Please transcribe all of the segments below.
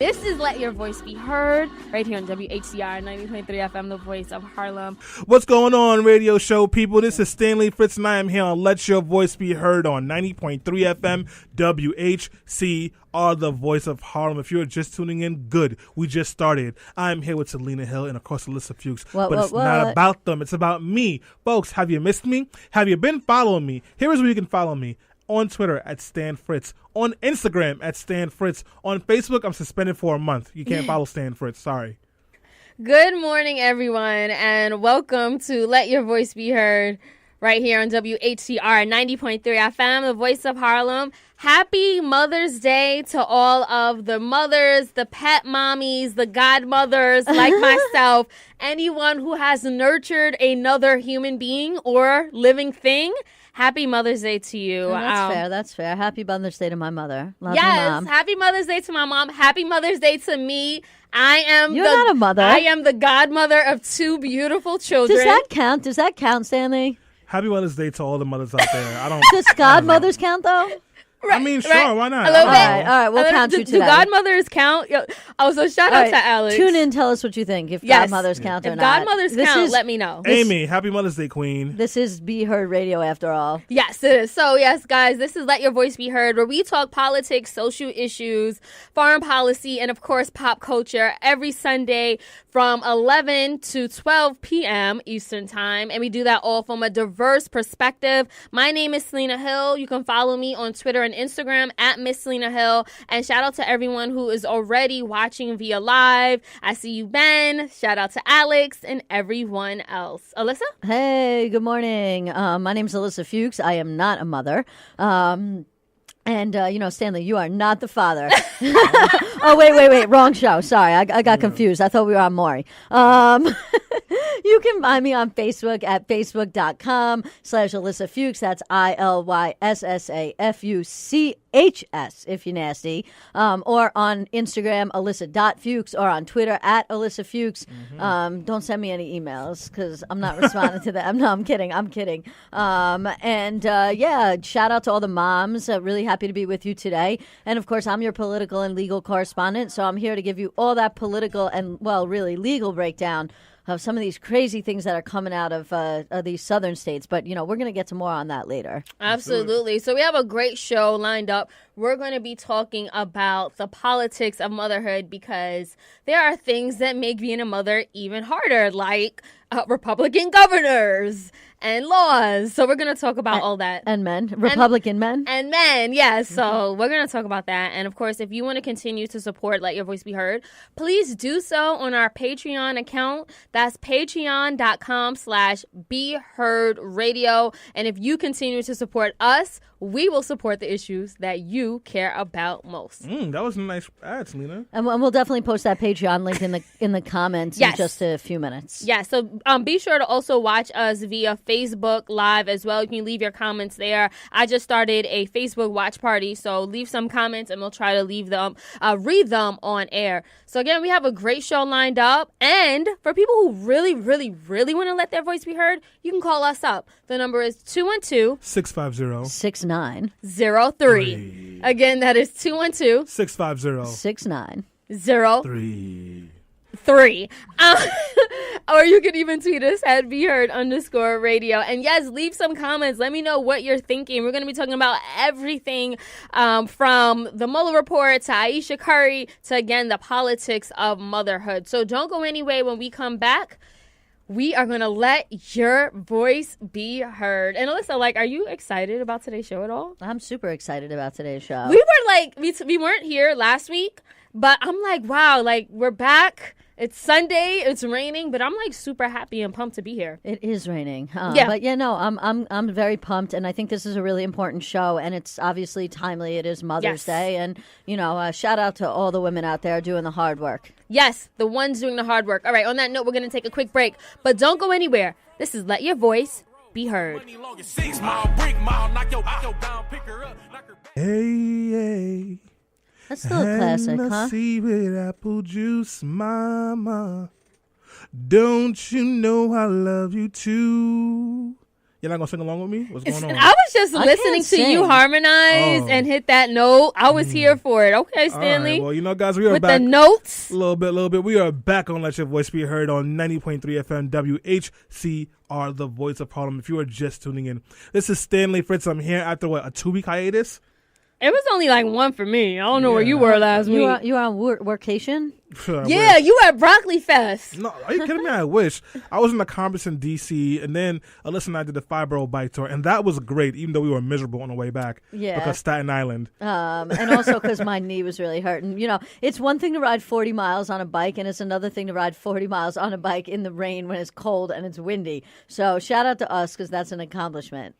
This is Let Your Voice Be Heard, right here on WHCR 90.3 FM, the voice of Harlem. What's going on, radio show people? This is Stanley Fritz, and I am here on Let Your Voice Be Heard on 90.3 FM, WHCR, the voice of Harlem. If you're just tuning in, good. We just started. I'm here with Selena Hill and, of course, Alyssa Fuchs. It's not about them. It's about me. Folks, have you missed me? Have you been following me? Here is where you can follow me. On Twitter at Stan Fritz, on Instagram at Stan Fritz, on Facebook I'm suspended for a month. You can't follow Stan Fritz, sorry. Good morning, everyone, and welcome to Let Your Voice Be Heard right here on WHCR 90.3 FM, the voice of Harlem. Happy Mother's Day to all of the mothers, the pet mommies, the godmothers like myself, anyone who has nurtured another human being or living thing. Happy Mother's Day to you. That's fair. Happy Mother's Day to my mother. Love yes, you, Mom. Happy Mother's Day to my mom. Happy Mother's Day to me. You're not a mother. I am the godmother of two beautiful children. Does that count, Stanley? Happy Mother's Day to all the mothers out there. Does godmothers count, though? Right, I mean, sure, right. Why not? A little bit. All right, we'll count you today. Do godmothers count? So shout out to Alex. Tune in, tell us what you think, if godmothers count or not. If godmothers count, let me know. Amy, happy Mother's Day, Queen. This is Be Heard Radio, after all. Yes, it is. So, yes, guys, this is Let Your Voice Be Heard, where we talk politics, social issues, foreign policy, and, of course, pop culture every Sunday from 11 to 12 p.m. Eastern Time. And we do that all from a diverse perspective. My name is Selena Hill. You can follow me on Twitter and Instagram at Miss Selena Hill. And shout out to everyone who is already watching via live. I see you, Ben. Shout out to Alex and everyone else. Alyssa? Hey, good morning. My name's Alyssa Fuchs. I am not a mother. And, Stanley, you are not the father. Oh, wait. Wrong show. Sorry. I got confused. I thought we were on Maury. You can find me on Facebook at facebook.com/Alyssa Fuchs. That's ILYSSAFUCHS if you're nasty. Or on Instagram, Alyssa.Fuchs, or on Twitter at Alyssa Fuchs. Don't send me any emails because I'm not responding to that. No, I'm kidding. Shout out to all the moms. Really happy to be with you today. And of course, I'm your political and legal correspondent. So I'm here to give you all that political and, really legal breakdown of some of these crazy things that are coming out of these southern states. But, we're going to get to more on that later. Absolutely. So we have a great show lined up. We're going to be talking about the politics of motherhood because there are things that make being a mother even harder, like Republican governors and laws. So we're going to talk about all that. And men. Republican men. And men, yes. So we're going to talk about that. And, of course, if you want to continue to support Let Your Voice Be Heard, please do so on our Patreon account. That's patreon.com/BeHeardRadio. And if you continue to support us, we will support the issues that you care about most. That was a nice ad, Selena. And we'll definitely post that Patreon link in the comments in just a few minutes. Yes. So be sure to also watch us via Facebook Live as well. You can leave your comments there. I just started a Facebook watch party, so leave some comments and we'll try to read them on air. So again, we have a great show lined up. And for people who really, really, really want to let their voice be heard, you can call us up. The number is 212-650-6903. Again, that is 212-650-6903. Or you can even tweet us at BeHeard_radio. And yes, leave some comments. Let me know what you're thinking. We're going to be talking about everything from the Mueller report to Aisha Curry to, again, the politics of motherhood. So don't go anywhere. When we come back, we are going to let your voice be heard. And Alyssa, are you excited about today's show at all? I'm super excited about today's show. We were we weren't here last week, but I'm wow, we're back. It's Sunday, it's raining, but I'm super happy and pumped to be here. It is raining. But I'm very pumped, and I think this is a really important show, and it's obviously timely. It is Mother's Day, and shout out to all the women out there doing the hard work. Yes, the ones doing the hard work. All right, on that note, we're going to take a quick break, but don't go anywhere. This is Let Your Voice Be Heard. Hey. That's still a classic, huh? See with apple juice, mama. Don't you know I love you too? You're not gonna sing along with me? What's going on? I was just listening to you harmonize and hit that note. I was here for it. Okay, Stanley. All right. Well, you know, guys, we are with back. The notes. A little bit. We are back on Let Your Voice Be Heard on 90.3 FM WHCR, the voice of Harlem. If you are just tuning in, this is Stanley Fritz. I'm here after, a 2-week hiatus? It was only like one for me. I don't know where you were last week. You were on workation? Yeah, you were at Broccoli Fest. No, are you kidding me? I wish. I was in the conference in D.C., and then Alyssa and I did the 5-borough bike tour, and that was great, even though we were miserable on the way back. Yeah. Because Staten Island. And also because my knee was really hurting. You know, it's one thing to ride 40 miles on a bike, and it's another thing to ride 40 miles on a bike in the rain when it's cold and it's windy. So shout out to us, because that's an accomplishment.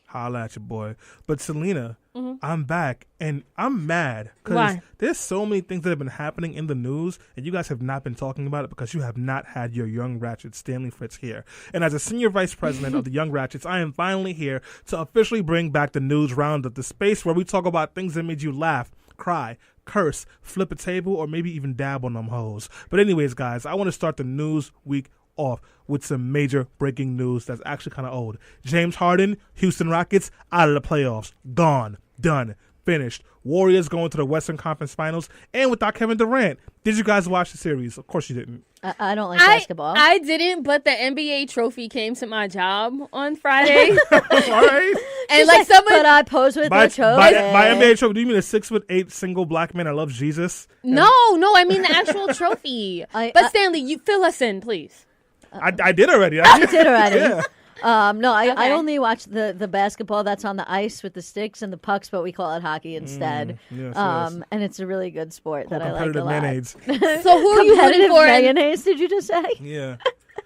Holla at your boy. But Selena, I'm back, and I'm mad because there's so many things that have been happening in the news, and you guys have not been talking about it because you have not had your Young Ratchet, Stanley Fritz, here. And as a senior vice president of the Young Ratchets, I am finally here to officially bring back the news roundup, the space where we talk about things that made you laugh, cry, curse, flip a table, or maybe even dab on them hoes. But anyways, guys, I want to start the news week off with some major breaking news that's actually kind of old. James Harden, Houston Rockets, out of the playoffs. Gone. Done. Finished. Warriors going to the Western Conference Finals, and without Kevin Durant. Did you guys watch the series? Of course you didn't. I don't like basketball. I didn't, but the NBA trophy came to my job on Friday. All right. And like someone, but I posed with the trophy. By NBA trophy, do you mean a 6'8" single black man that loves Jesus? No, I mean the actual trophy. But Stanley, you fill us in, please. I did already. You did already. Yeah. I only watch the basketball that's on the ice with the sticks and the pucks, but we call it hockey instead. Yes. And it's a really good sport that I like a lot. Mayonnaise. So who are you rooting for? Mayonnaise? Did you just say? Yeah.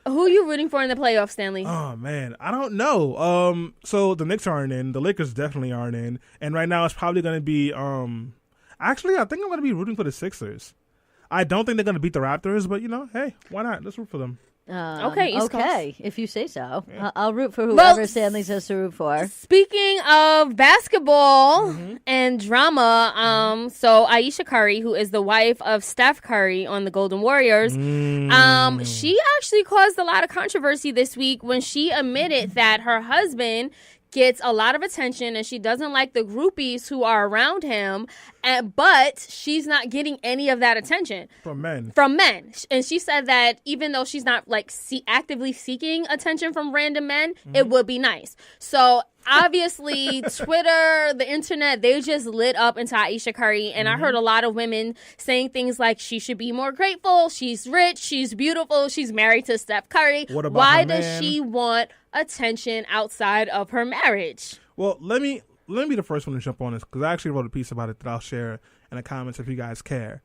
Who are you rooting for in the playoffs, Stanley? Oh man, I don't know. So the Knicks aren't in. The Lakers definitely aren't in. And right now it's probably going to be. Actually, I think I'm going to be rooting for the Sixers. I don't think they're going to beat the Raptors, but hey, why not? Let's root for them. East Coast. If you say so. Yeah. I'll root for whoever Stanley says to root for. Speaking of basketball and drama, so Ayesha Curry, who is the wife of Steph Curry on the Golden Warriors, she actually caused a lot of controversy this week when she admitted that her husband gets a lot of attention and she doesn't like the groupies who are around him, but she's not getting any of that attention from men. And she said that even though she's not like actively seeking attention from random men, it would be nice. So obviously Twitter, the internet, they just lit up into Ayesha Curry, and I heard a lot of women saying things like she should be more grateful, she's rich, she's beautiful, she's married to Steph Curry. Why does she want attention outside of her marriage? Well, let me be the first one to jump on this, because I actually wrote a piece about it that I'll share in the comments if you guys care.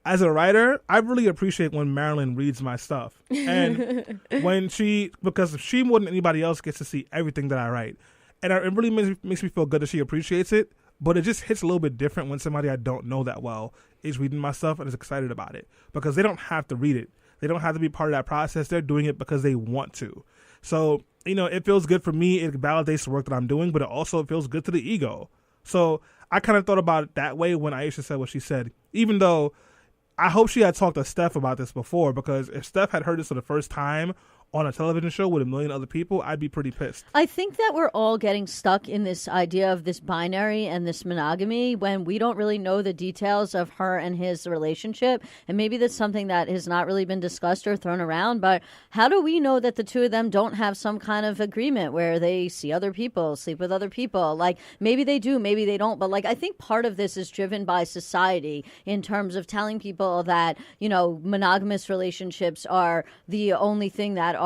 As a writer, I really appreciate when Marilyn reads my stuff, and because she more than anybody else gets to see everything that I write, and it really makes me feel good that she appreciates it. But it just hits a little bit different when somebody I don't know that well is reading my stuff and is excited about it, because they don't have to read it. They don't have to be part of that process. They're doing it because they want to. So, it feels good for me. It validates the work that I'm doing, but it also feels good to the ego. So I kind of thought about it that way when Ayesha said what she said, even though I hope she had talked to Steph about this before, because if Steph had heard this for the first time on a television show with a million other people, I'd be pretty pissed. I think that we're all getting stuck in this idea of this binary and this monogamy when we don't really know the details of her and his relationship. And maybe that's something that has not really been discussed or thrown around. But how do we know that the two of them don't have some kind of agreement where they see other people, sleep with other people? Like, maybe they do, maybe they don't. But I think part of this is driven by society in terms of telling people that, monogamous relationships are the only thing that are,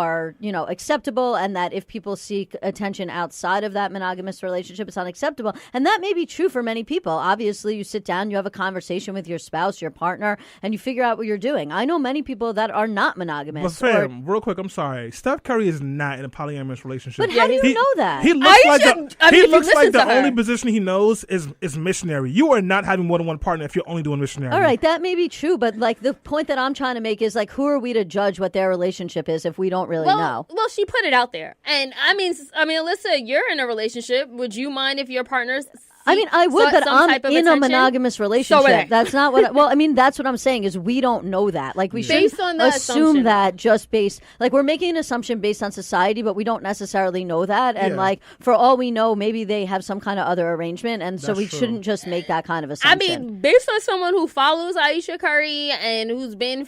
acceptable, and that if people seek attention outside of that monogamous relationship, it's unacceptable. And that may be true for many people. Obviously, you sit down, you have a conversation with your spouse, your partner, and you figure out what you're doing. I know many people that are not monogamous. But fam, real quick, I'm sorry. Steph Curry is not in a polyamorous relationship. But how do you know that? He looks like the only position he knows is missionary. You are not having more than one partner if you're only doing missionary. All right, that may be true, but the point that I'm trying to make is who are we to judge what their relationship is if we don't really know? Well, she put it out there, and I mean, Alyssa, you're in a relationship. Would you mind if your partner's I mean, I would, but I'm in a monogamous relationship. That's not what. That's what I'm saying is we don't know that. Like we should assume that just based, like we're making an assumption based on society, but we don't necessarily know that. And like for all we know, maybe they have some kind of other arrangement, and so we shouldn't just make that kind of assumption. I mean, based on someone who follows Aisha Curry and who's been,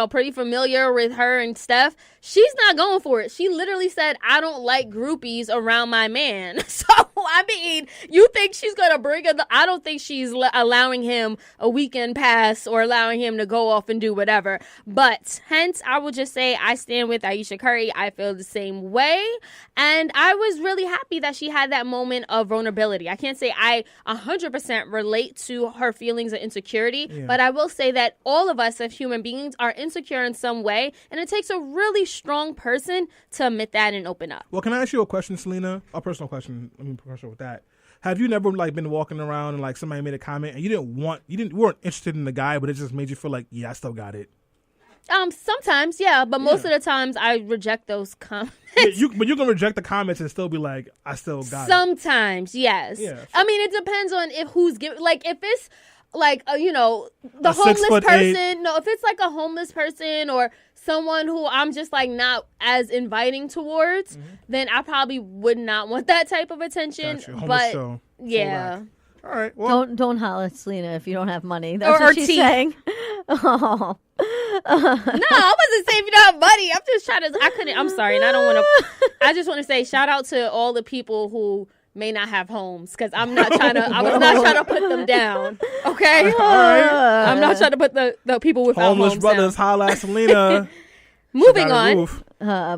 pretty familiar with her and stuff, she's not going for it. She literally said, I don't like groupies around my man. So, I mean, you think she's going to bring it? I don't think she's allowing him a weekend pass or allowing him to go off and do whatever. But hence, I would just say I stand with Aisha Curry. I feel the same way. And I was really happy that she had that moment of vulnerability. I can't say I 100% relate to her feelings of insecurity, but I will say that all of us as human beings are insecure in some way, and it takes a really strong person to admit that and open up. Well, can I ask you a question, Selena? A personal question. I mean, personal with that. Have you never been walking around and somebody made a comment and you weren't interested in the guy, but it just made you feel like, yeah, I still got it? Sometimes, yeah, but most of the times I reject those comments. But you can reject the comments and still be like, I still got it. Sometimes, yes. Yeah. I mean, it depends on who's giving. If it's the homeless person. No, if it's a homeless person or someone who I'm just not as inviting towards, then I probably would not want that type of attention. Gotcha. Homeless but show. Yeah. All right. Well, don't holler at Selena if you don't have money. That's what she's saying. Oh. No, I wasn't saying if you don't have money. I'm just trying to. I'm sorry, and I don't want to. I just want to say shout out to all the people who may not have homes, because I'm not trying to. I was not trying to put them down. Okay, all right. I'm not trying to put the people without homeless homes brothers down. Holla at Selena. Moving on.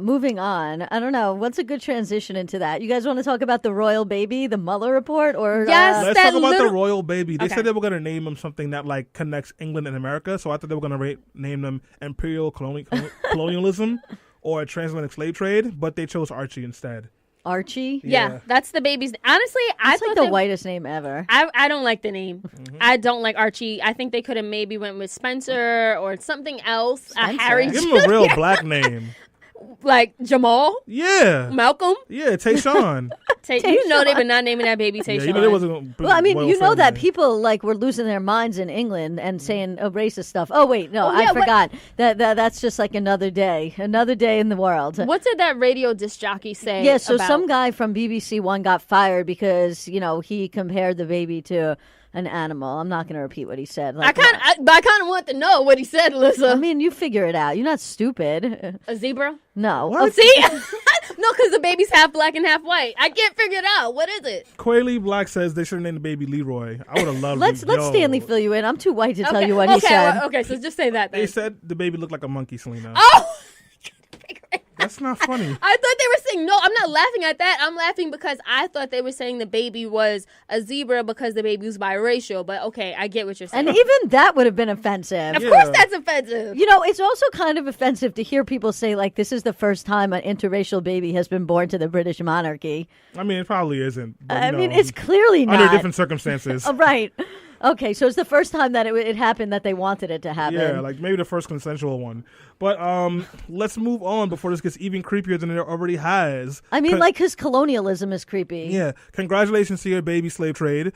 Moving on. I don't know. What's a good transition into that? You guys want to talk about the royal baby, the Mueller report, or yes? Let's talk about the royal baby. They said they were going to name him something that connects England and America. So I thought they were going to name them imperial colonialism or transatlantic slave trade, but they chose Archie instead. Archie? Yeah, that's the baby's. Honestly, I thought the whitest name ever. I don't like the name. I don't like Archie. I think they could have maybe went with Spencer or something else. Harry. Give him a real black name. Like Jamal? Yeah. Malcolm? Yeah, Tayshaun. You know they were not naming that baby Tayshaun. Yeah, you know they wasn't. Well, I mean, you know that people were losing their minds in England and saying racist stuff. Oh wait, no, I forgot. That's just another day in the world. What did that radio disc jockey say? Yeah, so some guy from BBC One got fired because he compared the baby to an animal. I'm not going to repeat what he said. I kind of want to know what he said, Alyssa. I mean, you figure it out. You're not stupid. A zebra? No. What? Oh, see? No, because the baby's half black and half white. I can't figure it out. What is it? Quayle Black says they should have named the baby Leroy. I would have loved Let's Stanley fill you in. I'm too white to tell you what he said. Okay, so just say that then. They said the baby looked like a monkey, Selena. Oh! That's not funny. I thought they were saying, no, I'm not laughing at that. I'm laughing because I thought they were saying the baby was a zebra because the baby was biracial. But okay, I get what you're saying. And even that would have been offensive. Of course that's offensive. It's also kind of offensive to hear people say, this is the first time an interracial baby has been born to the British monarchy. I mean, it probably isn't. But, I mean, it's clearly not. Under different circumstances. Right. Okay, so it's the first time that it happened that they wanted it to happen. Yeah, maybe the first consensual one. But let's move on before this gets even creepier than it already has. I mean, because colonialism is creepy. Yeah. Congratulations to your baby slave trade.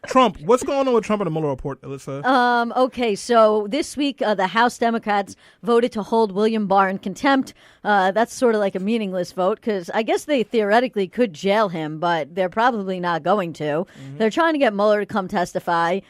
Trump. What's going on with Trump and the Mueller report, Alyssa? Okay, so this week the House Democrats voted to hold William Barr in contempt. That's sort of like a meaningless vote because I guess they theoretically could jail him, but they're probably not going to. Mm-hmm. They're trying to get Mueller to come testify.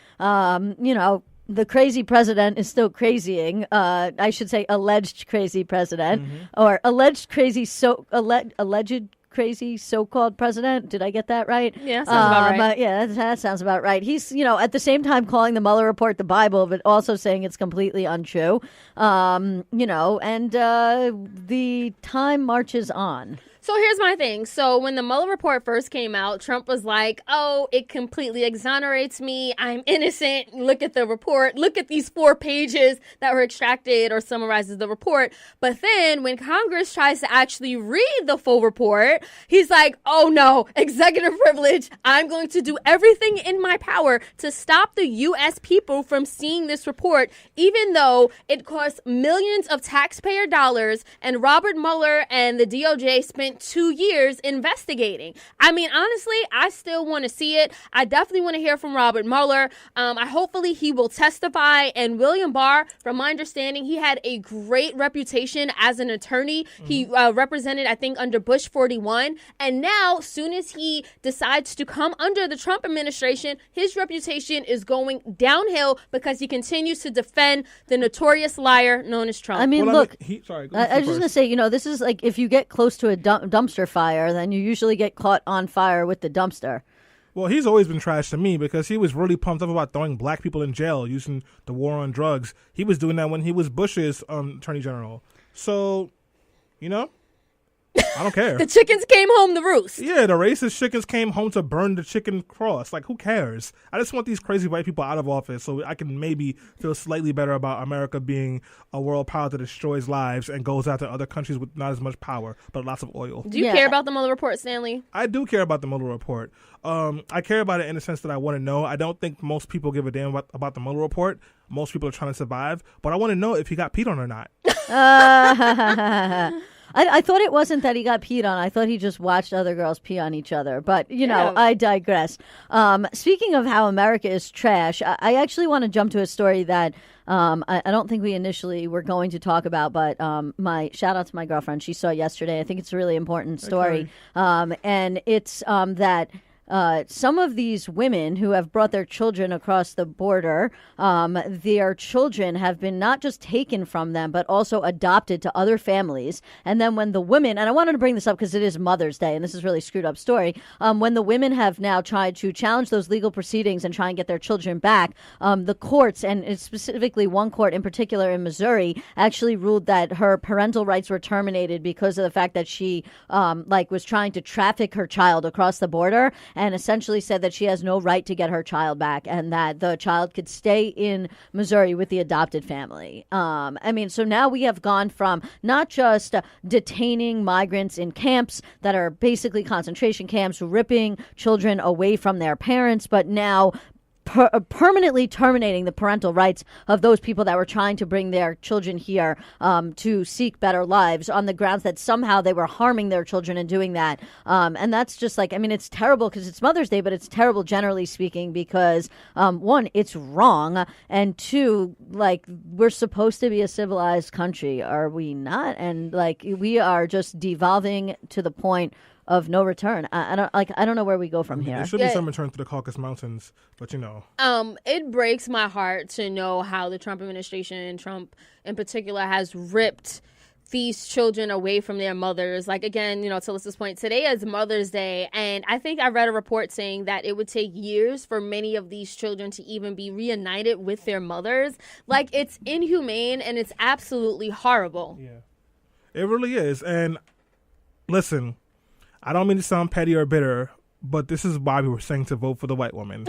The crazy president is still crazying. I should say alleged crazy president or alleged crazy alleged crazy so-called president. Did I get that right? Yeah, sounds about right. Yeah, that sounds about right. He's, at the same time calling the Mueller report the Bible, but also saying it's completely untrue. And the time marches on. So here's my thing. So when the Mueller report first came out, Trump was like, oh, it completely exonerates me. I'm innocent. Look at the report. Look at these 4 pages that were extracted or summarizes the report. But then when Congress tries to actually read the full report, he's like, oh, no, executive privilege. I'm going to do everything in my power to stop the U.S. people from seeing this report, even though it costs millions of taxpayer dollars and Robert Mueller and the DOJ spent spent 2 years investigating. I mean, honestly, I still want to see it. I definitely want to hear from Robert Mueller. Hopefully he will testify. And William Barr, from my understanding, he had a great reputation as an attorney. He represented, I think, under Bush 41. And now, soon as he decides to come under the Trump administration, his reputation is going downhill because he continues to defend the notorious liar known as Trump. I mean, look, I was just going to say, this is like if you get close to a dumpster fire, then you usually get caught on fire with the dumpster. Well, he's always been trash to me because he was really pumped up about throwing black people in jail using the war on drugs. He was doing that when he was Bush's attorney general. So, I don't care. The chickens came home to roost. Yeah, the racist chickens came home to burn the chicken cross. Like, who cares? I just want these crazy white people out of office so I can maybe feel slightly better about America being a world power that destroys lives and goes after other countries with not as much power, but lots of oil. Do you care about the Mueller report, Stanley? I do care about the Mueller report. I care about it in the sense that I want to know. I don't think most people give a damn about the Mueller report. Most people are trying to survive. But I want to know if he got peed on or not. I thought it wasn't that he got peed on. I thought he just watched other girls pee on each other. But, I digress. Speaking of how America is trash, I actually want to jump to a story that I don't think we initially were going to talk about, but my shout out to my girlfriend. She saw it yesterday. I think it's a really important story. Okay. And it's that some of these women who have brought their children across the border, their children have been not just taken from them, but also adopted to other families. And then when the women, and I wanted to bring this up because it is Mother's Day, and this is a really screwed up story, when the women have now tried to challenge those legal proceedings and try and get their children back, the courts, and it's specifically one court in particular in Missouri, actually ruled that her parental rights were terminated because of the fact that she was trying to traffic her child across the border, and essentially said that she has no right to get her child back and that the child could stay in Missouri with the adopted family. So now we have gone from not just detaining migrants in camps that are basically concentration camps, ripping children away from their parents, but now permanently terminating the parental rights of those people that were trying to bring their children here to seek better lives on the grounds that somehow they were harming their children in doing that. And that's just it's terrible because it's Mother's Day, but it's terrible generally speaking because one, it's wrong. And two, we're supposed to be a civilized country. Are we not? And we are just devolving to the point of no return. I don't know where we go from here. There should be some return to the Caucasus Mountains, but it breaks my heart to know how the Trump administration, Trump in particular, has ripped these children away from their mothers. Again, to Alyssa's point, today is Mother's Day, and I think I read a report saying that it would take years for many of these children to even be reunited with their mothers. It's inhumane and it's absolutely horrible. Yeah, it really is. And listen, I don't mean to sound petty or bitter, but this is why we were saying to vote for the white woman.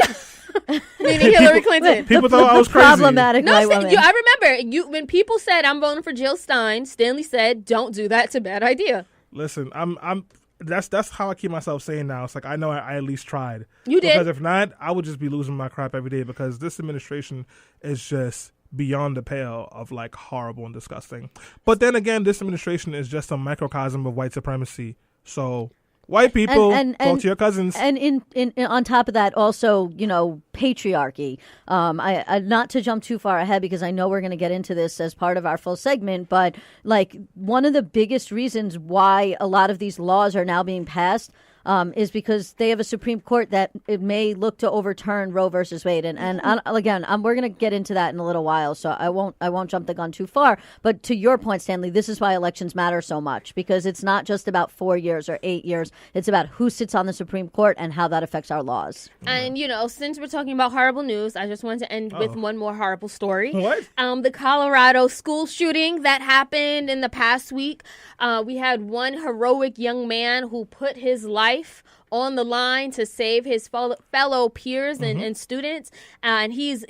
Meaning Hillary Clinton. People thought I was crazy. Problematic white woman. I remember when people said I'm voting for Jill Stein, Stanley said, "Don't do that. It's a bad idea." Listen, that's how I keep myself saying now. It's I know I at least tried. You did. Because if not, I would just be losing my crap every day because this administration is just beyond the pale of horrible and disgusting. But then again, this administration is just a microcosm of white supremacy. So white people, talk to your cousins. And in on top of that, also, patriarchy. I not to jump too far ahead because I know we're going to get into this as part of our full segment, but one of the biggest reasons why a lot of these laws are now being passed is because they have a Supreme Court that it may look to overturn Roe versus Wade. And again, we're going to get into that in a little while, so I won't jump the gun too far. But to your point, Stanley, this is why elections matter so much, because it's not just about 4 years or 8 years. It's about who sits on the Supreme Court and how that affects our laws. And, since we're talking about horrible news, I just wanted to end with one more horrible story. What? The Colorado school shooting that happened in the past week. We had one heroic young man who put his life on the line to save his fellow peers and students, and he's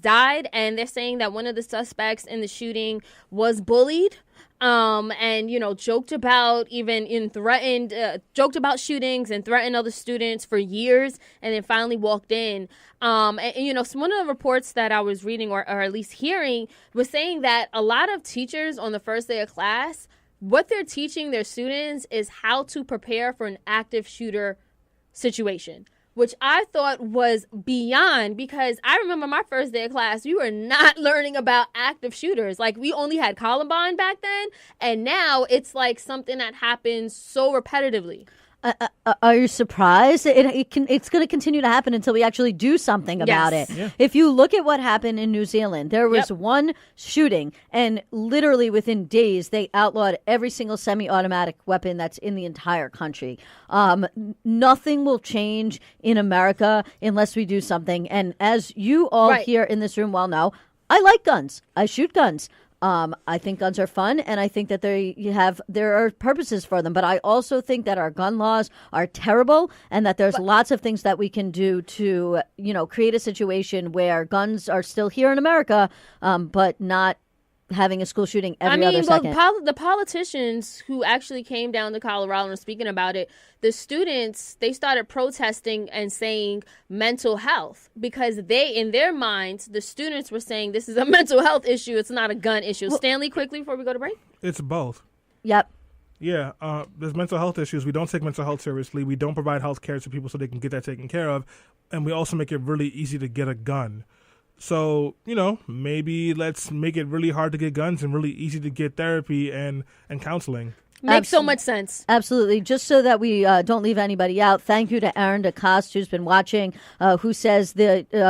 died. And they're saying that one of the suspects in the shooting was bullied, and joked about joked about shootings and threatened other students for years, and then finally walked in. And so one of the reports that I was reading or at least hearing was saying that a lot of teachers on the first day of class what they're teaching their students is how to prepare for an active shooter situation, which I thought was beyond, because I remember my first day of class, we were not learning about active shooters. Like, we only had Columbine back then, and now it's like something that happens so repetitively. Are you surprised? It's going to continue to happen until we actually do something about it. Yeah. If you look at what happened in New Zealand, there was one shooting, and literally within days, they outlawed every single semi-automatic weapon that's in the entire country. Nothing will change in America unless we do something. And as you all here in this room well know, I like guns. I shoot guns. I think guns are fun, and I think that there are purposes for them. But I also think that our gun laws are terrible, and that there's lots of things that we can do to, create a situation where guns are still here in America, but not having a school shooting every other second. The politicians who actually came down to Colorado and were speaking about it, the students, they started protesting and saying mental health, because in their minds, the students were saying this is a mental health issue. It's not a gun issue. Well, Stanley, quickly before we go to break. It's both. Yep. Yeah, there's mental health issues. We don't take mental health seriously. We don't provide health care to people so they can get that taken care of. And we also make it really easy to get a gun. So, maybe let's make it really hard to get guns and really easy to get therapy and counseling. Makes so much sense. Absolutely. Just so that we don't leave anybody out, thank you to Aaron DeCoste, who's been watching, who says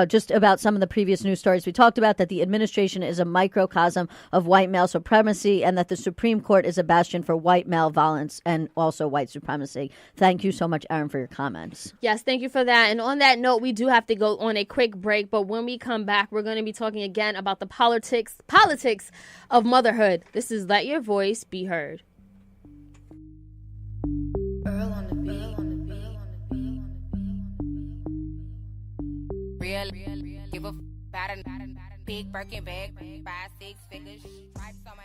just about some of the previous news stories we talked about, that the administration is a microcosm of white male supremacy, and that the Supreme Court is a bastion for white male violence and also white supremacy. Thank you so much, Aaron, for your comments. Yes, thank you for that. And on that note, we do have to go on a quick break, but when we come back, we're going to be talking again about the politics of motherhood. This is Let Your Voice Be Heard. Earl on the beat. Real, give a big Birkin bag, 5-6 figures, stripes on my.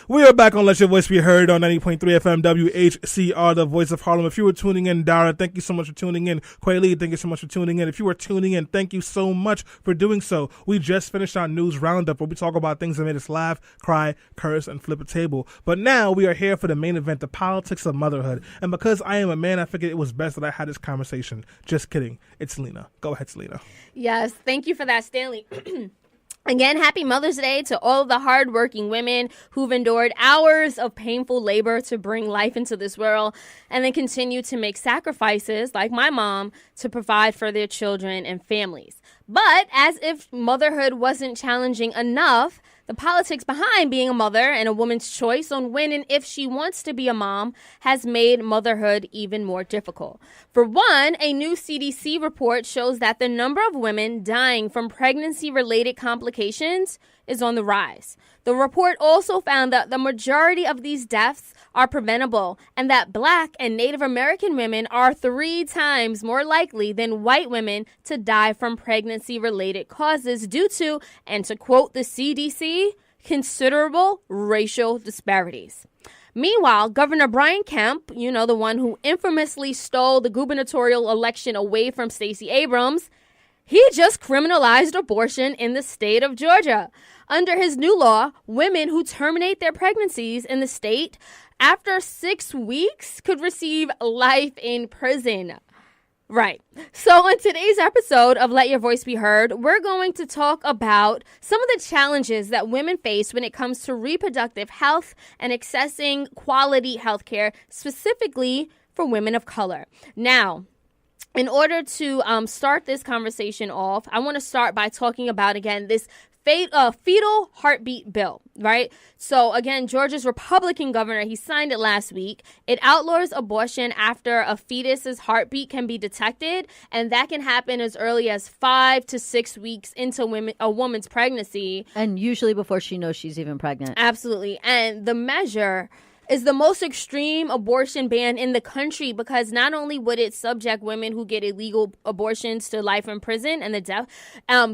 We are back on Let Your Voice Be Heard on 90.3 FM WHCR, the voice of Harlem. If you were tuning in, Dara, thank you so much for tuning in. Quaylee, thank you so much for tuning in. If you were tuning in, thank you so much for doing so. We just finished our news roundup where we talk about things that made us laugh, cry, curse, and flip a table. But now we are here for the main event, the politics of motherhood. And because I am a man, I figured it was best that I had this conversation. Just kidding. It's Selena. Go ahead, Selena. Yes, thank you for that, Stanley. Again, happy Mother's Day to all of the hardworking women who've endured hours of painful labor to bring life into this world and then continue to make sacrifices, like my mom, to provide for their children and families. But as if motherhood wasn't challenging enough, the politics behind being a mother and a woman's choice on when and if she wants to be a mom has made motherhood even more difficult. For one, a new CDC report shows that the number of women dying from pregnancy-related complications is on the rise. The report also found that the majority of these deaths are preventable and that Black and Native American women are 3 times more likely than white women to die from pregnancy-related causes due to, and to quote the CDC, considerable racial disparities. Meanwhile, Governor Brian Kemp, the one who infamously stole the gubernatorial election away from Stacey Abrams, he just criminalized abortion in the state of Georgia. Under his new law, women who terminate their pregnancies in the state after 6 weeks could receive life in prison. Right. So on today's episode of Let Your Voice Be Heard, we're going to talk about some of the challenges that women face when it comes to reproductive health and accessing quality health care, specifically for women of color. Now, in order to start this conversation off, I want to start by talking about, again, this fetal heartbeat bill, right? So again, Georgia's Republican governor, he signed it last week. It outlaws abortion after a fetus's heartbeat can be detected, and that can happen as early as 5 to 6 weeks into a woman's pregnancy. And usually before she knows she's even pregnant. Absolutely. And the measure is the most extreme abortion ban in the country, because not only would it subject women who get illegal abortions to life in prison and the death,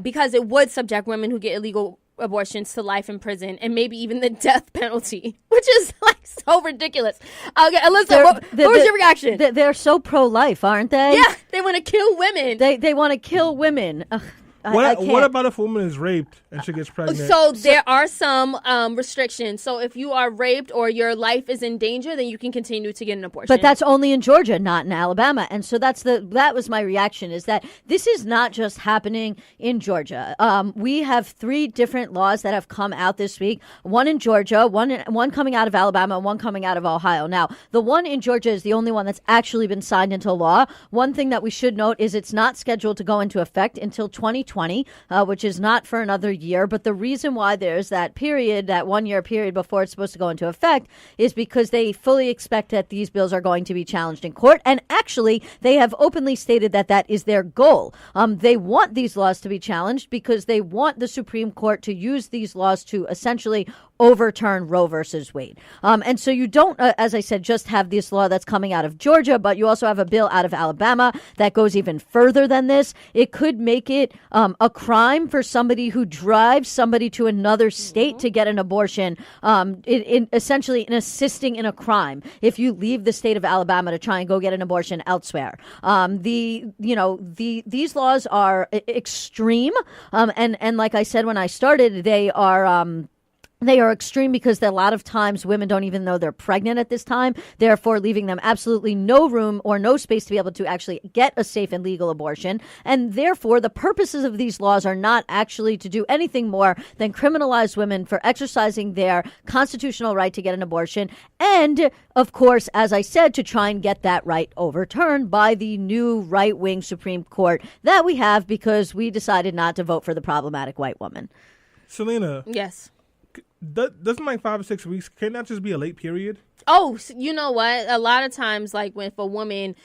because it would subject women who get illegal abortions to life in prison and maybe even the death penalty, which is like so ridiculous. Okay, Alyssa, what was your reaction? They're so pro-life, aren't they? Yeah, they want to kill women. They want to kill women. Ugh. What about if a woman is raped and she gets pregnant? So there are some restrictions. So if you are raped or your life is in danger, then you can continue to get an abortion. But that's only in Georgia, not in Alabama. And so that was my reaction, is that this is not just happening in Georgia. We have 3 different laws that have come out this week. One in Georgia, one coming out of Alabama, and one coming out of Ohio. Now, the one in Georgia is the only one that's actually been signed into law. One thing that we should note is it's not scheduled to go into effect until 2020, which is not for another year. But the reason why there's that period, that 1-year period before it's supposed to go into effect, is because they fully expect that these bills are going to be challenged in court. And actually, they have openly stated that that is their goal. They want these laws to be challenged because they want the Supreme Court to use these laws to essentially overturn Roe versus Wade. And so you don't, as I said, just have this law that's coming out of Georgia, but you also have a bill out of Alabama that goes even further than this. It could make it a crime for somebody who drives somebody to another state to get an abortion, essentially in assisting in a crime if you leave the state of Alabama to try and go get an abortion elsewhere. These laws are extreme, and like I said when I started, they are extreme because a lot of times women don't even know they're pregnant at this time, therefore leaving them absolutely no room or no space to be able to actually get a safe and legal abortion. And therefore, the purposes of these laws are not actually to do anything more than criminalize women for exercising their constitutional right to get an abortion. And, of course, as I said, to try and get that right overturned by the new right-wing Supreme Court that we have because we decided not to vote for the problematic white woman. Selena. Yes. Doesn't like 5 or 6 weeks, can that just be a late period? Oh, you know what? A lot of times, like if a woman,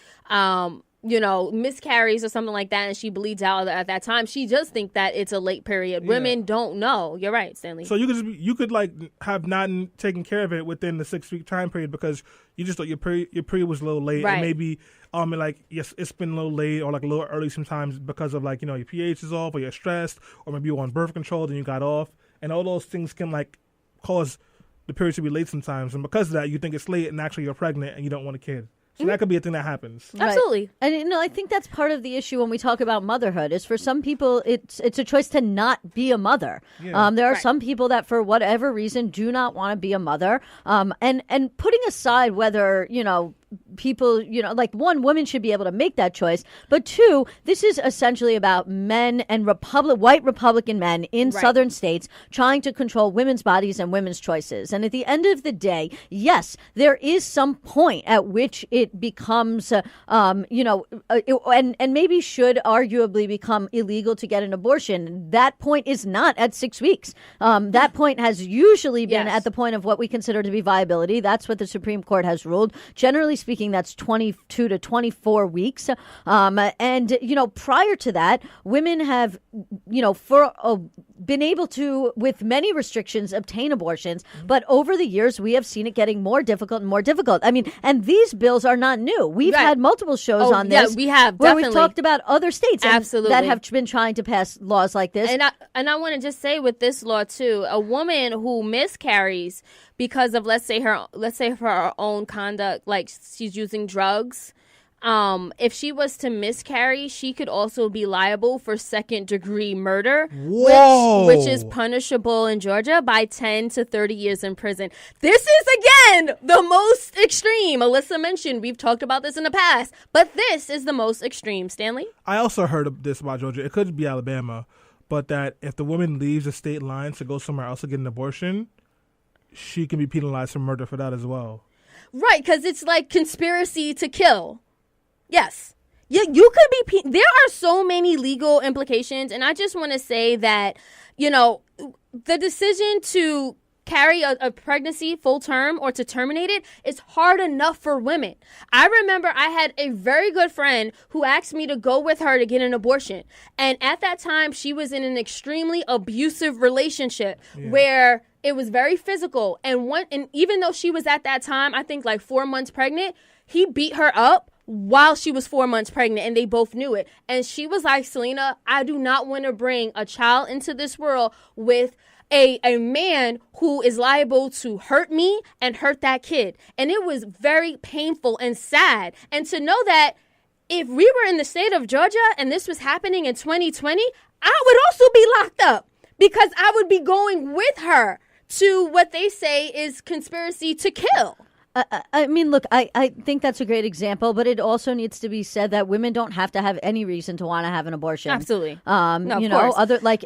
miscarries or something like that and she bleeds out at that time, she does think that it's a late period. Yeah. Women don't know. You're right, Stanley. So you could have not taken care of it within the 6-week time period because you just thought your period was a little late. Right. And maybe yes, it's been a little late or like a little early sometimes because of your pH is off or you're stressed or maybe you're on birth control and you got off. And all those things can cause the period to be late sometimes. And because of that, you think it's late and actually you're pregnant and you don't want a kid. So that could be a thing that happens. Right. Absolutely. And I think that's part of the issue when we talk about motherhood is for some people, it's a choice to not be a mother. Yeah. There are some people that for whatever reason do not want to be a mother. And putting aside whether, people, one, women should be able to make that choice. But 2, this is essentially about men and white Republican men in southern states trying to control women's bodies and women's choices. And at the end of the day, yes, there is some point at which it becomes, and maybe should arguably become illegal to get an abortion. That point is not at 6 weeks. That point has usually been at the point of what we consider to be viability. That's what the Supreme Court has ruled. Generally speaking, that's 22 to 24 weeks. And prior to that, women have, been able to, with many restrictions, obtain abortions. But over the years, we have seen it getting more difficult and more difficult. I mean, and these bills are not new. We've had multiple shows on this. Yeah, we have, where definitely. We've talked about other states that have been trying to pass laws like this. And I want to just say with this law, too, a woman who miscarries because of, let's say for her own conduct, like she's using drugs, if she was to miscarry, she could also be liable for second-degree murder, which is punishable in Georgia by 10 to 30 years in prison. This is, again, the most extreme. Alyssa mentioned we've talked about this in the past, but this is the most extreme. Stanley? I also heard of this about Georgia. It could be Alabama, but that if the woman leaves the state lines to go somewhere else to get an abortion, she can be penalized for murder for that as well. Right, because it's like conspiracy to kill. Yes. Yeah, you could be. There are so many legal implications, and I just want to say that, the decision to carry a pregnancy full term or to terminate it is hard enough for women. I remember I had a very good friend who asked me to go with her to get an abortion. And at that time, she was in an extremely abusive relationship where it was very physical. And even though she was at that time, I think 4 months pregnant, he beat her up while she was 4 months pregnant, and they both knew it. And she was like, Selena, I do not want to bring a child into this world with a man who is liable to hurt me and hurt that kid. And it was very painful and sad. And to know that if we were in the state of Georgia and this was happening in 2020, I would also be locked up because I would be going with her to what they say is conspiracy to kill. I mean, look, I think that's a great example, but it also needs to be said that women don't have to have any reason to want to have an abortion. Absolutely. No, you know, other like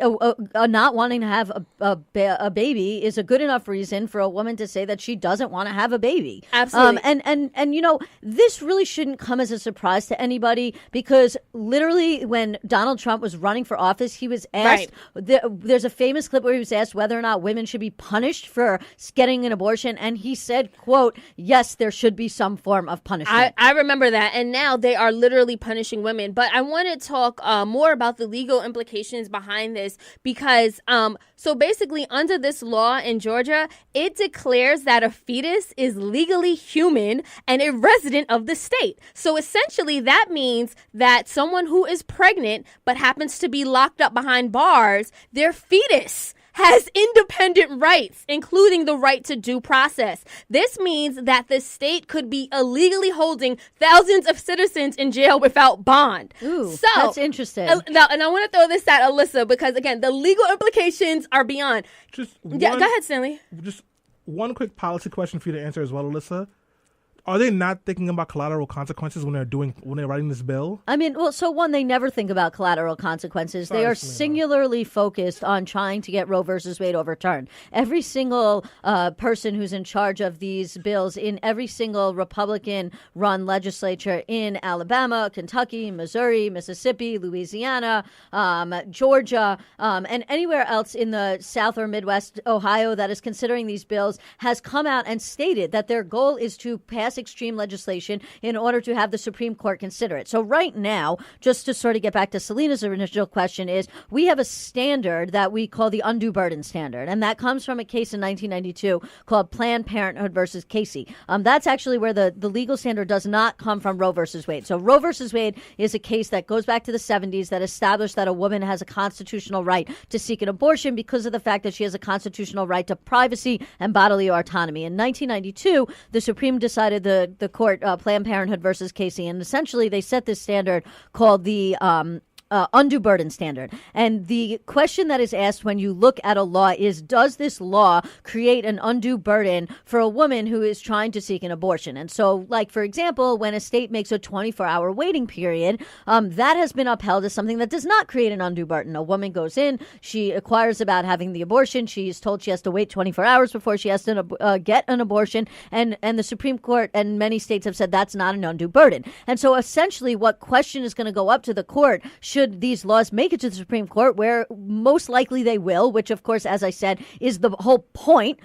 not wanting to have a baby is a good enough reason for a woman to say that she doesn't want to have a baby. Absolutely. And you know, this really shouldn't come as a surprise to anybody because literally when Donald Trump was running for office, he was asked. Right. There's a famous clip where he was asked whether or not women should be punished for getting an abortion, and he said, "quote." Yes, there should be some form of punishment. I remember that. And now they are literally punishing women. But I want to talk more about the legal implications behind this because so basically under this law in Georgia, it declares that a fetus is legally human and a resident of the state. So essentially that means that someone who is pregnant but happens to be locked up behind bars, their fetus has independent rights, including the right to due process. This means that the state could be illegally holding thousands of citizens in jail without bond. Ooh, so that's interesting. Now, and I want to throw this at Alyssa because, again, the legal implications are beyond. Go ahead, Stanley. Just one quick policy question for you to answer as well, Alyssa. Are they not thinking about collateral consequences when they're writing this bill? I mean, well, so one, they never think about collateral consequences. They are singularly focused on trying to get Roe versus Wade overturned. Every single person who's in charge of these bills in every single Republican-run legislature in Alabama, Kentucky, Missouri, Mississippi, Louisiana, Georgia, and anywhere else in the South or Midwest, Ohio, that is considering these bills, has come out and stated that their goal is to pass extreme legislation in order to have the Supreme Court consider it. So right now, just to sort of get back to Selena's initial question, is we have a standard that we call the undue burden standard, and that comes from a case in 1992 called Planned Parenthood versus Casey. That's actually where the legal standard does not come from Roe versus Wade. So Roe versus Wade is a case that goes back to the 70s that established that a woman has a constitutional right to seek an abortion because of the fact that she has a constitutional right to privacy and bodily autonomy. In 1992, the Supreme decided the court, Planned Parenthood versus Casey, and essentially they set this standard called the undue burden standard. And the question that is asked when you look at a law is, does this law create an undue burden for a woman who is trying to seek an abortion? And so, like, for example, when a state makes a 24-hour waiting period, that has been upheld as something that does not create an undue burden. A woman goes in, she inquires about having the abortion, she is told she has to wait 24 hours before she has to get an abortion, and the Supreme Court and many states have said that's not an undue burden. And so essentially what question is going to go up to the court should these laws make it to the Supreme Court, where most likely they will, which of course, as I said, is the whole point,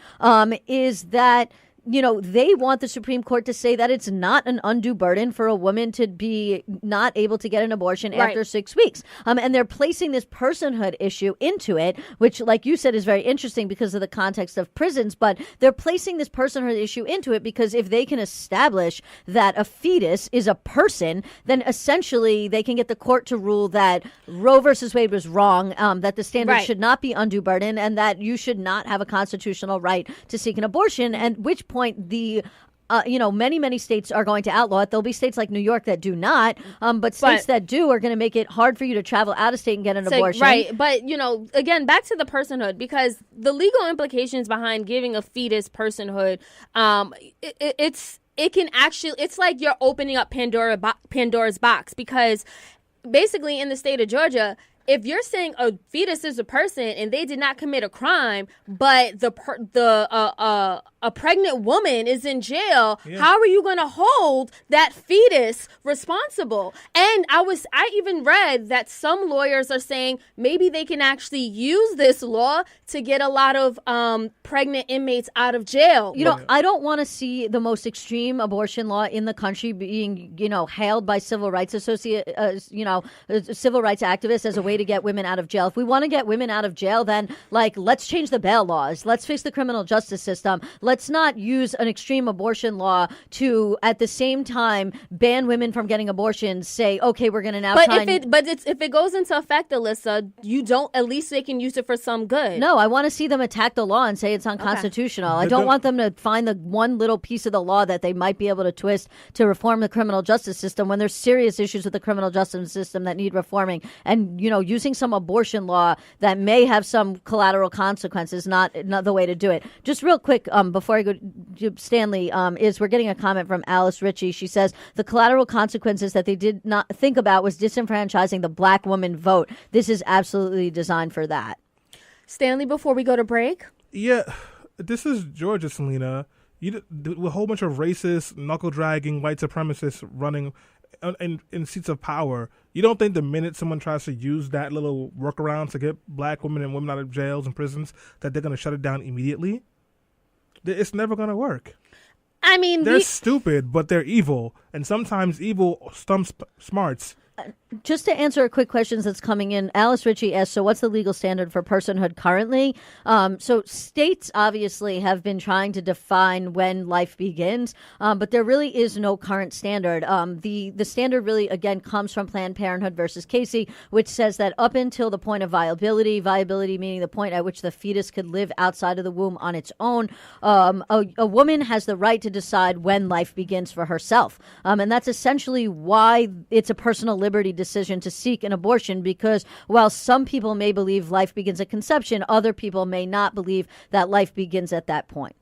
is that, you know, they want the Supreme Court to say that it's not an undue burden for a woman to be not able to get an abortion after 6 weeks. And they're placing this personhood issue into it, which, like you said, is very interesting because of the context of prisons. But they're placing this personhood issue into it because if they can establish that a fetus is a person, then essentially they can get the court to rule that Roe versus Wade was wrong, that the standard should not be undue burden, and that you should not have a constitutional right to seek an abortion. And which point the many states are going to outlaw it. There'll be states like New York that do not, but states that do are going to make it hard for you to travel out of state and get an abortion. Right, but again, back to the personhood, because the legal implications behind giving a fetus personhood, it's like you're opening up Pandora's box, because basically in the state of Georgia, if you're saying a fetus is a person and they did not commit a crime, but a pregnant woman is in jail, how are you going to hold that fetus responsible? And I even read that some lawyers are saying maybe they can actually use this law to get a lot of pregnant inmates out of jail. I don't want to see the most extreme abortion law in the country being, hailed by civil rights civil rights activists as a way to get women out of jail. If we want to get women out of jail, then let's change the bail laws. Let's fix the criminal justice system. let's not use an extreme abortion law to, at the same time, ban women from getting abortions. Say, okay, we're going to now if it goes into effect, Alyssa, you don't. At least they can use it for some good. No, I want to see them attack the law and say it's unconstitutional. I don't want them to find the one little piece of the law that they might be able to twist to reform the criminal justice system when there's serious issues with the criminal justice system that need reforming. And, using some abortion law that may have some collateral consequences, not the way to do it. Just real quick, before I go to Stanley, is we're getting a comment from Alice Ritchie. She says the collateral consequences that they did not think about was disenfranchising the black woman vote. This is absolutely designed for that. Stanley, before we go to break? Yeah, this is Georgia, Selena. With a whole bunch of racist, knuckle-dragging white supremacists running in seats of power. You don't think the minute someone tries to use that little workaround to get black women and women out of jails and prisons that they're going to shut it down immediately? It's never going to work. I mean, they're stupid, but they're evil. And sometimes evil stumps smarts. Just to answer a quick question that's coming in, Alice Ritchie asked, so what's the legal standard for personhood currently? So states obviously have been trying to define when life begins, but there really is no current standard. The standard really, again, comes from Planned Parenthood versus Casey, which says that up until the point of viability meaning the point at which the fetus could live outside of the womb on its own, a woman has the right to decide when life begins for herself. And that's essentially why it's a personal liberty decision to seek an abortion, because while some people may believe life begins at conception, other people may not believe that life begins at that point.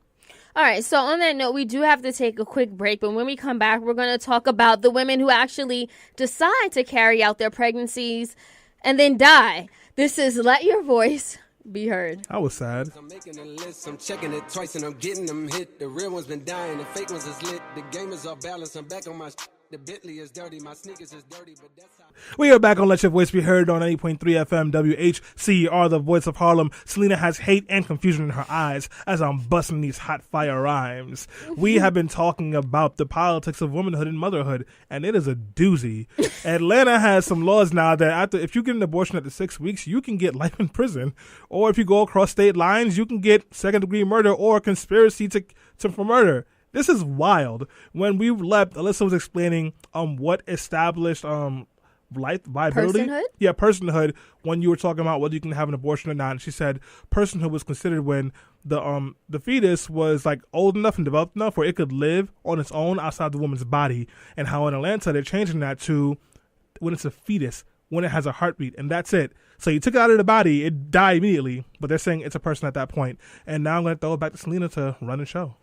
All right, so on that note, we do have to take a quick break, but when we come back, we're going to talk about the women who actually decide to carry out their pregnancies and then die. This is Let Your Voice Be Heard. I was sad. I'm making a list, I'm checking it twice, and I'm getting them hit. The real ones been dying, the fake ones is lit. The game is off balance, I'm back on my The Bentley is dirty, my sneakers is dirty, but that's how... We are back on Let Your Voice Be Heard on 80.3 FM WHCR, the voice of Harlem. Selena has hate and confusion in her eyes as I'm busting these hot fire rhymes. We have been talking about the politics of womanhood and motherhood, and it is a doozy. Atlanta has some laws now that if you get an abortion after 6 weeks, you can get life in prison. Or if you go across state lines, you can get second-degree murder or conspiracy for murder. This is wild. When we left, Alyssa was explaining what established life viability. Personhood? Yeah, personhood. When you were talking about whether you can have an abortion or not, and she said personhood was considered when the fetus was like old enough and developed enough where it could live on its own outside the woman's body. And how in Atlanta they're changing that to when it's a fetus, when it has a heartbeat, and that's it. So you took it out of the body, it died immediately, but they're saying it's a person at that point. And now I'm going to throw it back to Selena to run the show.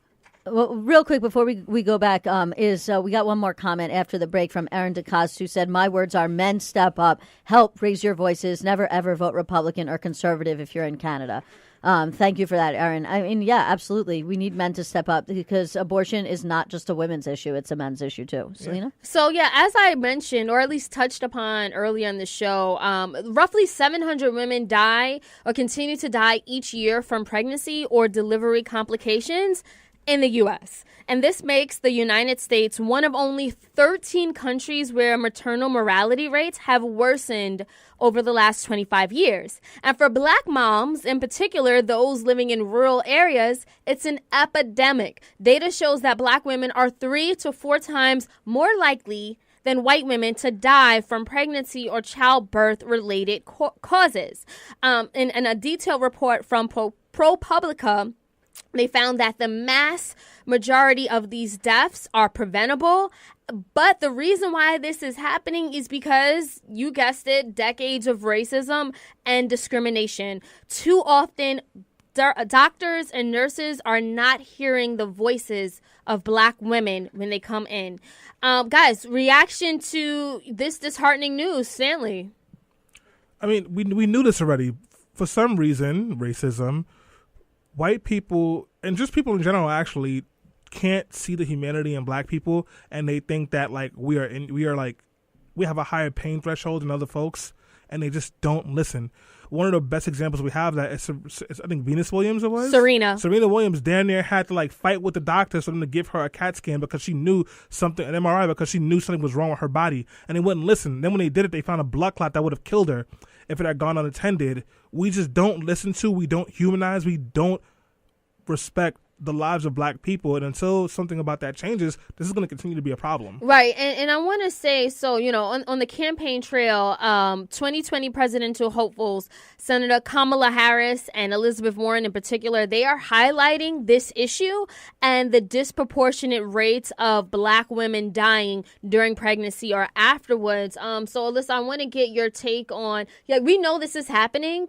Well, real quick before we go back, we got one more comment after the break from Erin DeCoste, who said, my words are men step up, help, raise your voices, never ever vote Republican or conservative if you're in Canada. Thank you for that, Erin. I mean, yeah, absolutely. We need men to step up because abortion is not just a women's issue. It's a men's issue, too. Yeah. Selena? So, yeah, as I mentioned, or at least touched upon earlier in the show, roughly 700 women die or continue to die each year from pregnancy or delivery complications in the U.S. And this makes the United States one of only 13 countries where maternal mortality rates have worsened over the last 25 years. And for Black moms, in particular, those living in rural areas, it's an epidemic. Data shows that Black women are 3 to 4 times more likely than white women to die from pregnancy or childbirth-related causes. In a detailed report from ProPublica, they found that the mass majority of these deaths are preventable. But the reason why this is happening is because, you guessed it, decades of racism and discrimination. Too often, doctors and nurses are not hearing the voices of Black women when they come in. Guys, reaction to this disheartening news, Stanley. I mean, we knew this already. For some reason, racism, white people, and just people in general, actually can't see the humanity in Black people, and they think that like we have a higher pain threshold than other folks, and they just don't listen. One of the best examples we have that is I think Venus Williams it was? Serena Williams damn near had to like fight with the doctors for them to give her a CAT scan because she knew something, an MRI, because she knew something was wrong with her body, and they wouldn't listen. Then when they did it, they found a blood clot that would have killed her if it had gone unattended. We just don't listen to, we don't humanize, we don't respect the lives of black people. And until something about that changes, this is going to continue to be a problem. Right. And I want to say, so, on the campaign trail, 2020 presidential hopefuls, Senator Kamala Harris and Elizabeth Warren in particular, they are highlighting this issue and the disproportionate rates of black women dying during pregnancy or afterwards. So, Alyssa, I want to get your take on, we know this is happening.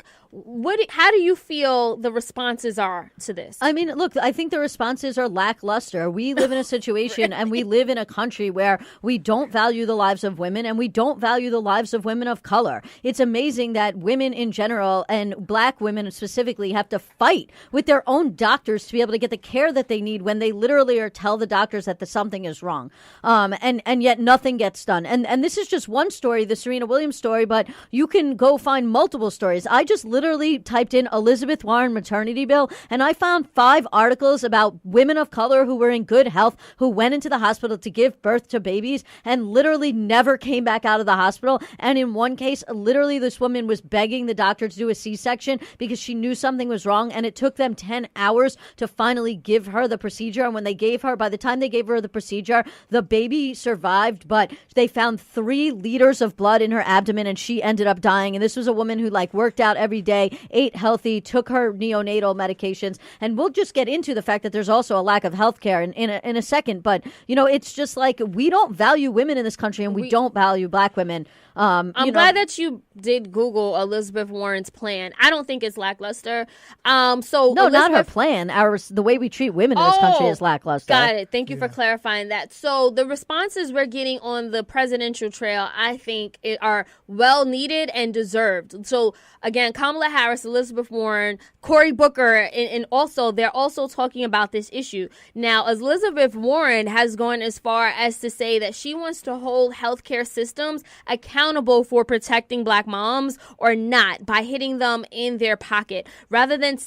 How do you feel the responses are to this? I mean, look, I think the responses are lackluster. We live in a situation and we live in a country where we don't value the lives of women and we don't value the lives of women of color. It's amazing that women in general and black women specifically have to fight with their own doctors to be able to get the care that they need when they literally are tell the doctors that something is wrong. And yet nothing gets done. And this is just one story, the Serena Williams story, but you can go find multiple stories. I just literally typed in Elizabeth Warren maternity bill, and I found 5 articles about women of color who were in good health, who went into the hospital to give birth to babies and literally never came back out of the hospital. And in one case, literally this woman was begging the doctor to do a C-section because she knew something was wrong, and it took them 10 hours to finally give her the procedure. And when they gave her, by the time they gave her the procedure, the baby survived, but they found 3 liters of blood in her abdomen and she ended up dying. And this was a woman who worked out every day, ate healthy, took her neonatal medications. And we'll just get into the fact that there's also a lack of health care in a second. But, it's just we don't value women in this country and we don't value black women. I'm glad that you did Google Elizabeth Warren's plan. I don't think it's lackluster. No, not her plan. The way we treat women in this country is lackluster. Got it. Thank you for clarifying that. So the responses we're getting on the presidential trail, I think, are well needed and deserved. So again, Kamala Harris, Elizabeth Warren, Cory Booker, and also they're also talking about this issue. Now, Elizabeth Warren has gone as far as to say that she wants to hold healthcare systems accountable for protecting black moms or not by hitting them in their pocket rather than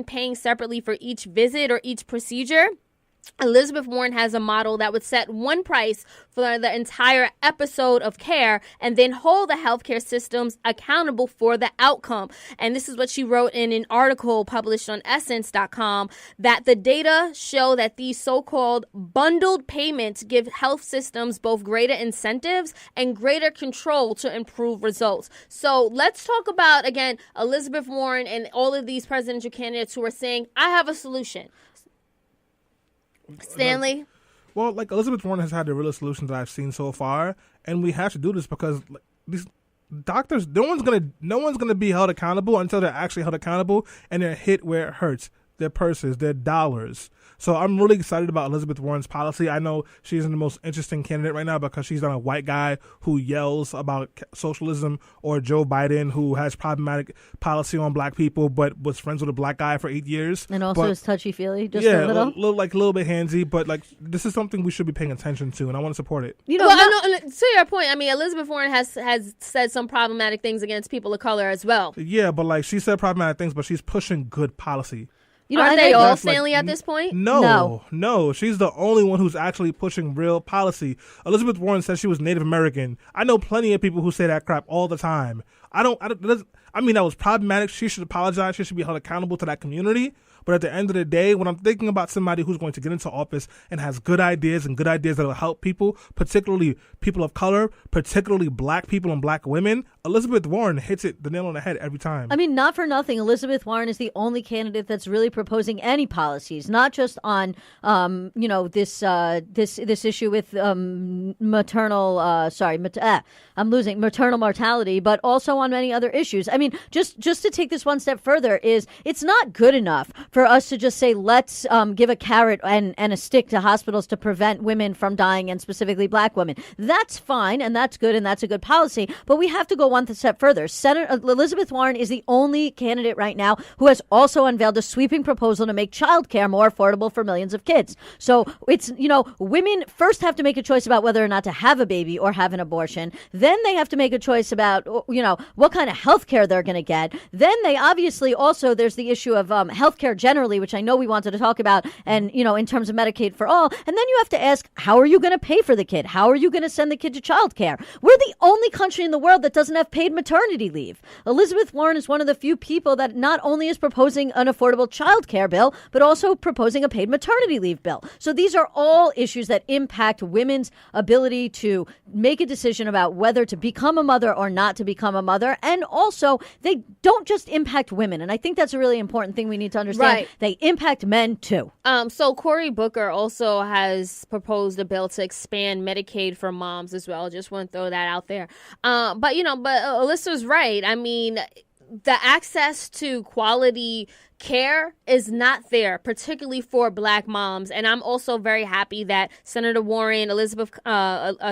paying separately for each visit or each procedure. Elizabeth Warren has a model that would set one price for the entire episode of care and then hold the healthcare systems accountable for the outcome. And this is what she wrote in an article published on Essence.com, that the data show that these so-called bundled payments give health systems both greater incentives and greater control to improve results. So let's talk about, again, Elizabeth Warren and all of these presidential candidates who are saying, I have a solution. Stanley? Well, Elizabeth Warren has had the realest solutions that I've seen so far, and we have to do this because these doctors, no one's gonna be held accountable until they're actually held accountable and they're hit where it hurts, their purses, their dollars. So I'm really excited about Elizabeth Warren's policy. I know she's the most interesting candidate right now because she's not a white guy who yells about socialism, or Joe Biden, who has problematic policy on black people but was friends with a black guy for 8 years. And also is touchy-feely, just a little. A little bit handsy, but this is something we should be paying attention to, and I want to support it. To your point, I mean, Elizabeth Warren has said some problematic things against people of color as well. Yeah, but she said problematic things, but she's pushing good policy. Aren't they all, Stanley, at this point? No. She's the only one who's actually pushing real policy. Elizabeth Warren said she was Native American. I know plenty of people who say that crap all the time. I mean, that was problematic. She should apologize. She should be held accountable to that community. But at the end of the day, when I'm thinking about somebody who's going to get into office and has good ideas that will help people, particularly people of color, particularly black people and black women, Elizabeth Warren hits the nail on the head every time. I mean, not for nothing, Elizabeth Warren is the only candidate that's really proposing any policies, not just on, this issue with maternal mortality, but also on many other issues. I mean, just to take this one step further, it's not good enough for us to just say, let's give a carrot and a stick to hospitals to prevent women from dying, and specifically black women. That's fine, and that's good, and that's a good policy, but we have to go one step further. Senator Elizabeth Warren is the only candidate right now who has also unveiled a sweeping proposal to make childcare more affordable for millions of kids. So it's, women first have to make a choice about whether or not to have a baby or have an abortion. Then they have to make a choice about, what kind of health care they're going to get. Then they obviously also, there's the issue of health care generally, which I know we wanted to talk about, and, in terms of Medicaid for all. And then you have to ask, how are you going to pay for the kid? How are you going to send the kid to child care? We're the only country in the world that doesn't have paid maternity leave. Elizabeth Warren is one of the few people that not only is proposing an affordable child care bill, but also proposing a paid maternity leave bill. So these are all issues that impact women's ability to make a decision about whether to become a mother or not to become a mother. And also, they don't just impact women. And I think that's a really important thing we need to understand. Right. They impact men, too. So Cory Booker also has proposed a bill to expand Medicaid for moms as well. Just want to throw that out there. But Alyssa's right. I mean, the access to quality care is not there, particularly for Black moms. And I'm also very happy that Senator Warren,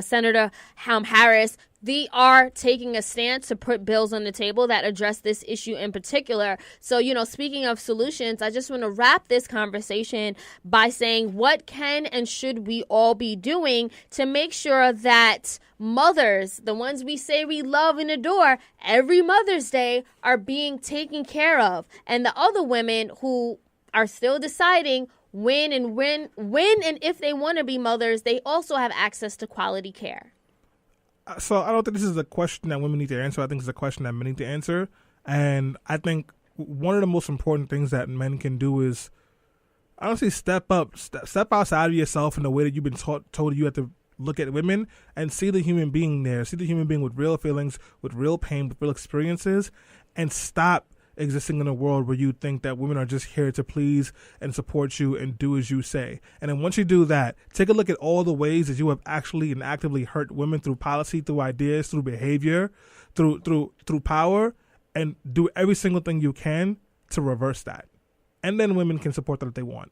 Senator Harris, they are taking a stance to put bills on the table that address this issue in particular. So, speaking of solutions, I just want to wrap this conversation by saying, what can and should we all be doing to make sure that mothers, the ones we say we love and adore every Mother's Day, are being taken care of, and the other women who are still deciding when and if they want to be mothers, they also have access to quality care. So I don't think this is a question that women need to answer. I think it's a question that men need to answer. And I think one of the most important things that men can do is, honestly, step outside of yourself in the way that you've been told you have to look at women, and see the human being there. See the human being with real feelings, with real pain, with real experiences, and stop existing in a world where you think that women are just here to please and support you and do as you say. And then once you do that, take a look at all the ways that you have actually and actively hurt women through policy, through ideas, through behavior, through power, and do every single thing you can to reverse that. And then women can support that if they want.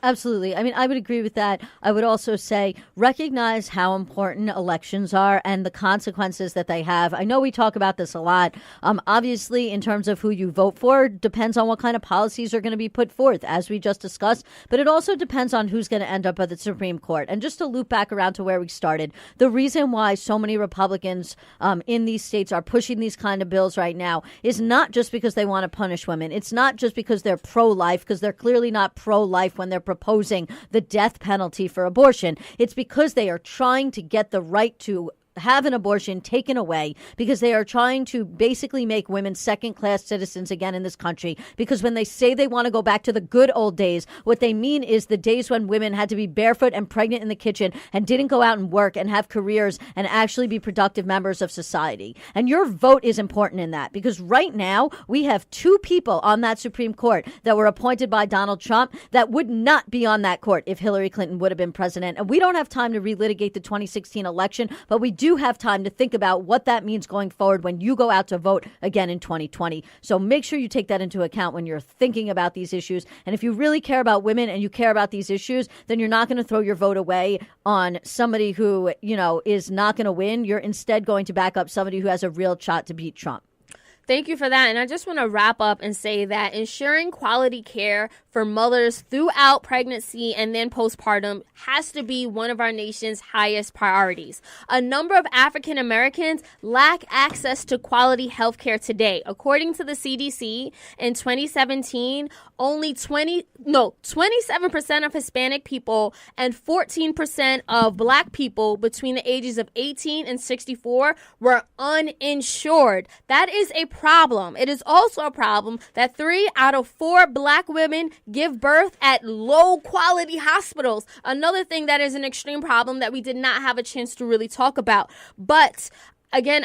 Absolutely. I mean, I would agree with that. I would also say recognize how important elections are and the consequences that they have. I know we talk about this a lot. Obviously, in terms of who you vote for, depends on what kind of policies are going to be put forth, as we just discussed. But it also depends on who's going to end up at the Supreme Court. And just to loop back around to where we started, the reason why so many Republicans in these states are pushing these kind of bills right now is not just because they want to punish women. It's not just because they're pro-life, because they're clearly not pro-life when they're proposing the death penalty for abortion. It's because they are trying to get the right to have an abortion taken away, because they are trying to basically make women second-class citizens again in this country. Because when they say they want to go back to the good old days, what they mean is the days when women had to be barefoot and pregnant in the kitchen and didn't go out and work and have careers and actually be productive members of society. And your vote is important in that, because right now we have two people on that Supreme Court that were appointed by Donald Trump that would not be on that court if Hillary Clinton would have been president. And we don't have time to relitigate the 2016 election, but we do have time to think about what that means going forward when you go out to vote again in 2020. So make sure you take that into account when you're thinking about these issues. And if you really care about women and you care about these issues, then you're not going to throw your vote away on somebody who, is not going to win. You're instead going to back up somebody who has a real shot to beat Trump. Thank you for that. And I just want to wrap up and say that ensuring quality care for mothers throughout pregnancy and then postpartum has to be one of our nation's highest priorities. A number of African Americans lack access to quality health care today. According to the CDC, in 2017, only 27% of Hispanic people and 14% of Black people between the ages of 18 and 64 were uninsured. That is a problem. It is also a problem that 3 out of 4 Black women give birth at low quality hospitals. Another thing that is an extreme problem that we did not have a chance to really talk about. But again,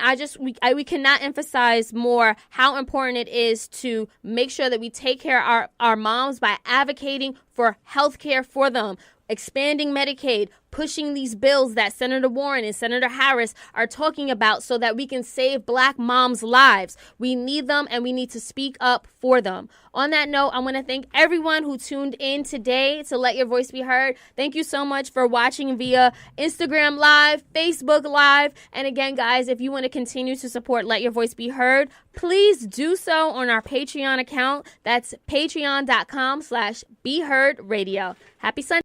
we cannot emphasize more how important it is to make sure that we take care of our moms by advocating for health care for them, expanding Medicaid, pushing these bills that Senator Warren and Senator Harris are talking about so that we can save Black moms' lives. We need them, and we need to speak up for them. On that note, I want to thank everyone who tuned in today to Let Your Voice Be Heard. Thank you so much for watching via Instagram Live, Facebook Live. And again, guys, if you want to continue to support Let Your Voice Be Heard, please do so on our Patreon account. That's patreon.com/BeHeardRadio. Happy Sunday.